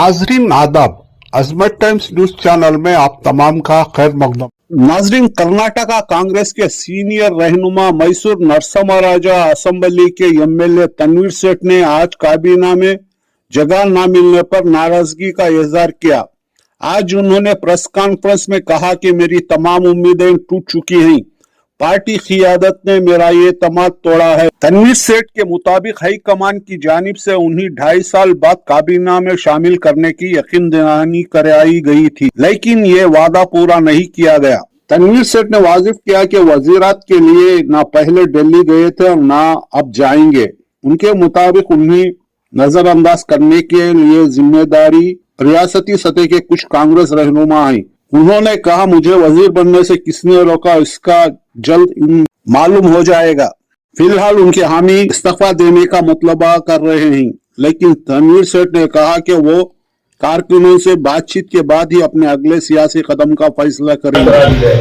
नाजरीन आदाब, अजमत times news channel में आप तमाम का खैर मकदम। नाजरीन, कर्नाटका कांग्रेस के सीनियर रहनुमा मैसूर नरसमराजा असेंबली के एमएलए तनवीर सेठ ने आज काबीना में जगह न मिलने पर नाराजगी का इजहार किया। आज उन्होंने प्रेस कॉन्फ्रेंस में कहा कि मेरी तमाम उम्मीदें टूट चुकी हैं, पार्टी क़ियादत ने मेरा ये तमाद तोड़ा है। तनवीर सेठ के मुताबिक हाईकमान की जानिब से उन्हें 2.5 साल बाद काबीना में शामिल करने की यकीन दहानी कराई गई थी, लेकिन ये वादा पूरा नहीं किया गया। तनवीर सेठ ने वाजिब किया कि वजीरात के लिए न पहले दिल्ली गए थे और न अब जाएंगे। उनके मुताबिक उन्हें नजरअंदाज करने के लिए जिम्मेदारी रियासती सतह के कुछ कांग्रेस रहनुमा हैं। उन्होंने कहा, मुझे वजीर बनने से किसने रोका, इसका जल्द मालूम हो जाएगा। फिलहाल उनके हामी इस्तीफा देने का मुतलबा कर रहे हैं, लेकिन तनवीर सेठ ने कहा कि वो कारकुनों से बातचीत के बाद ही अपने अगले सियासी कदम का फैसला करेंगे।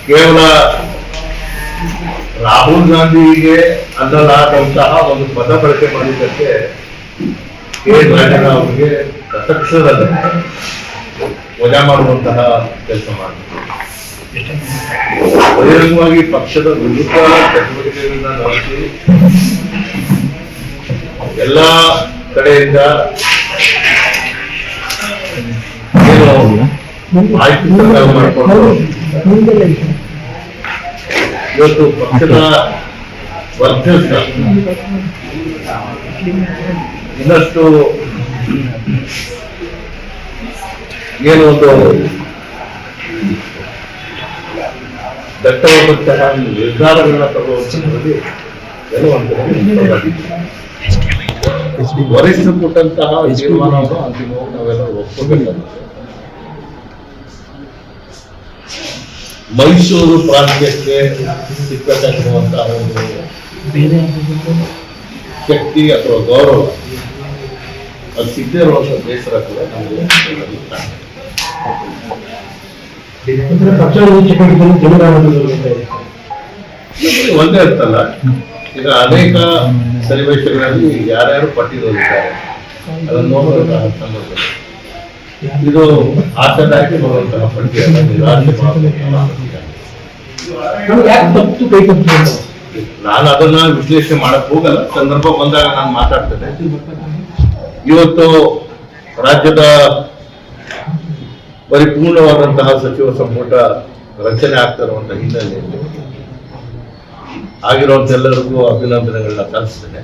ಕೇವಲ ರಾಹುಲ್ ಗಾಂಧಿಗೆ ಅನ್ನಲಾದಂತಹ ಒಂದು ಪದ ಬಳಕೆ ಮಾಡಿದ್ದಕ್ಕೆ ಅವರಿಗೆ ತಕ್ಷಣದಲ್ಲಿ ವಜಾ ಮಾಡುವಂತಹ ಕೆಲಸ ಮಾಡಿದ್ದಾರೆ। ಬಹಿರಂಗವಾಗಿ ಪಕ್ಷದ ವಿರುದ್ಧ ಚಟುವಟಿಕೆಗಳನ್ನ ನಡೆಸಿ ಎಲ್ಲ ಕಡೆಯಿಂದ ಏನು ಮಾಹಿತಿ ಸಂಗ್ರಹ ಮಾಡಿಕೊಂಡು ಇವತ್ತು ಪಕ್ಷದ ವರ್ಚಸ್ಸ ಇನ್ನಷ್ಟು ಏನು ಒಂದು ದಟ್ಟವಾದಂತಹ ನಿರ್ಧಾರಗಳನ್ನ ತಗೊಳ್ಳುವಂಥದ್ರಲ್ಲಿ ವರಿಷ್ಠರು ಕೊಟ್ಟಂತಹ ತೀರ್ಮಾನವನ್ನು ಅಂತಿಮವಾಗಿ ನಾವೆಲ್ಲ ಒಪ್ಪಬೇಕಾಗುತ್ತೆ। ಮೈಸೂರು ಪ್ರಾಂತ್ಯಕ್ಕೆ ಸಿಕ್ಕತಕ್ಕಂತಹ ಒಂದು ಶಕ್ತಿ ಅಥವಾ ಗೌರವ ಅದು ಸಿಗದೇ ಇರುವಂತ ಬೇಸರ ಕೂಡ ನಮಗೆ ಒಂದೇ ಇರ್ತಲ್ಲ। ಈಗ ಅನೇಕ ಸನ್ನಿವೇಶಗಳಲ್ಲಿ ಯಾರ್ಯಾರು ಪಟ್ಟಿದ್ದಾರೆ ಅದನ್ನು ನೋಡುವಂತಹ ಸಂದರ್ಭದಲ್ಲಿ ಇದು ಆಶಾದಾಯಕ ಬರುವಂತಹ ಪಟ್ಟಿಯನ್ನು ನಿರಾಶೆ ನಾನು ಅದನ್ನ ವಿಶ್ಲೇಷಣೆ ಮಾಡಕ್ ಹೋಗಲ್ಲ, ಸಂದರ್ಭ ಬಂದಾಗ ನಾನು ಮಾತಾಡ್ತೇನೆ। ಇವತ್ತು ರಾಜ್ಯದ ಪರಿಪೂರ್ಣವಾದಂತಹ ಸಚಿವ ಸಂಪುಟ ರಚನೆ ಆಗ್ತಾ ಇರುವಂತಹ ಹಿನ್ನೆಲೆಯಲ್ಲಿ ಆಗಿರುವಂತ ಎಲ್ಲರಿಗೂ ಅಭಿನಂದನೆಗಳನ್ನ ಸಲ್ಲಿಸ್ತೇನೆ।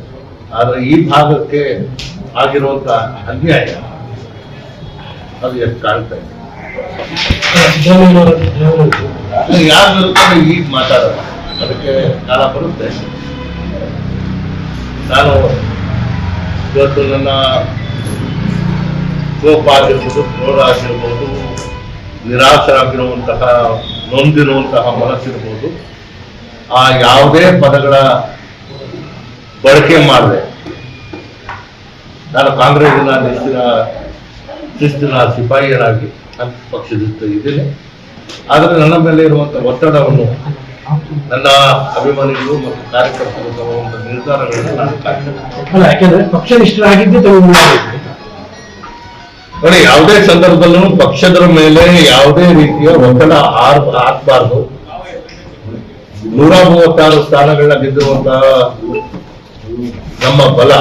ಆದ್ರೆ ಈ ಭಾಗಕ್ಕೆ ಆಗಿರುವಂತಹ ಅನ್ಯಾಯ ಅದು ಎಷ್ಟು ಕಾಣ್ತಾ ಇದೆ, ಯಾರು ಇರ್ತಾರೆ ಈಗ ಮಾತಾಡೋಣ, ಅದಕ್ಕೆ ಕಾಲ ಬರುತ್ತೆ। ನಾನು ಇವತ್ತು ನನ್ನ ಕೋಪ ಆಗಿರ್ಬೋದು, ಕ್ರೋಧ ಆಗಿರ್ಬೋದು, ನಿರಾಶರಾಗಿರುವಂತಹ ನೊಂದಿರುವಂತಹ ಮನಸ್ಸಿರ್ಬೋದು, ಆ ಯಾವುದೇ ಪದಗಳ ಬಳಕೆ ಮಾಡಿದೆ ನಾನು ಕಾಂಗ್ರೆಸ್ಸಿನ ಶಿಸ್ತಿನ ಸಿಪಾಯಿಯರಾಗಿ ಪಕ್ಷದಿಂದ ಇದ್ದೇನೆ। ಆದರೆ ನನ್ನ ಮೇಲೆ ಇರುವಂತಹ ಒತ್ತಡವನ್ನು ನನ್ನ ಅಭಿಮಾನಿಗಳು ಮತ್ತು ಕಾರ್ಯಕರ್ತರು ತಗೊಳ್ಳುವಂತಹ ನಿರ್ಧಾರಗಳನ್ನು ನಾನು ಕಾಯ್ತೇನೆ। ಯಾಕೆಂದ್ರೆ ಪಕ್ಷನಿಷ್ಠರಾಗಿದ್ದು ನೋಡಿ, ಯಾವುದೇ ಸಂದರ್ಭದಲ್ಲೂ ಪಕ್ಷದ ಮೇಲೆ ಯಾವುದೇ ರೀತಿಯ ಒತ್ತಡ ಹಾಕಬಾರ್ದು। 136 ಸ್ಥಾನಗಳನ್ನ ಗೆದ್ದಿರುವಂತಹ ನಮ್ಮ ಬಲ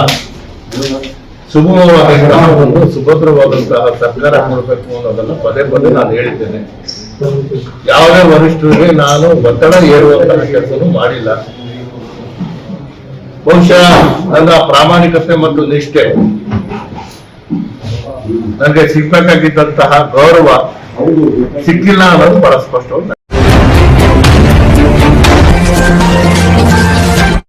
ಸುಗಮವಾದಂತಹ ಒಂದು ಸುಭದ್ರವಾದಂತಹ ಸರ್ಕಾರ ಕೊಡಬೇಕು ಅನ್ನೋದನ್ನ ಪದೇ ಪದೇ ನಾನು ಹೇಳಿದ್ದೇನೆ। ಯಾವುದೇ ವರಿಷ್ಠರಿಗೆ ನಾನು ಒತ್ತಡ ಏರುವಂತಹ ಕೆಲಸನೂ ಮಾಡಿಲ್ಲ। ಬಹುಶಃ ನನ್ನ ಪ್ರಾಮಾಣಿಕತೆ ಮತ್ತು ನಿಷ್ಠೆ ನನಗೆ ಸಿಗ್ಬೇಕಾಗಿದ್ದಂತಹ ಗೌರವ ಸಿಕ್ಕಿಲ್ಲ ಅನ್ನೋದು ಬಹಳ ಸ್ಪಷ್ಟವಾಗಿ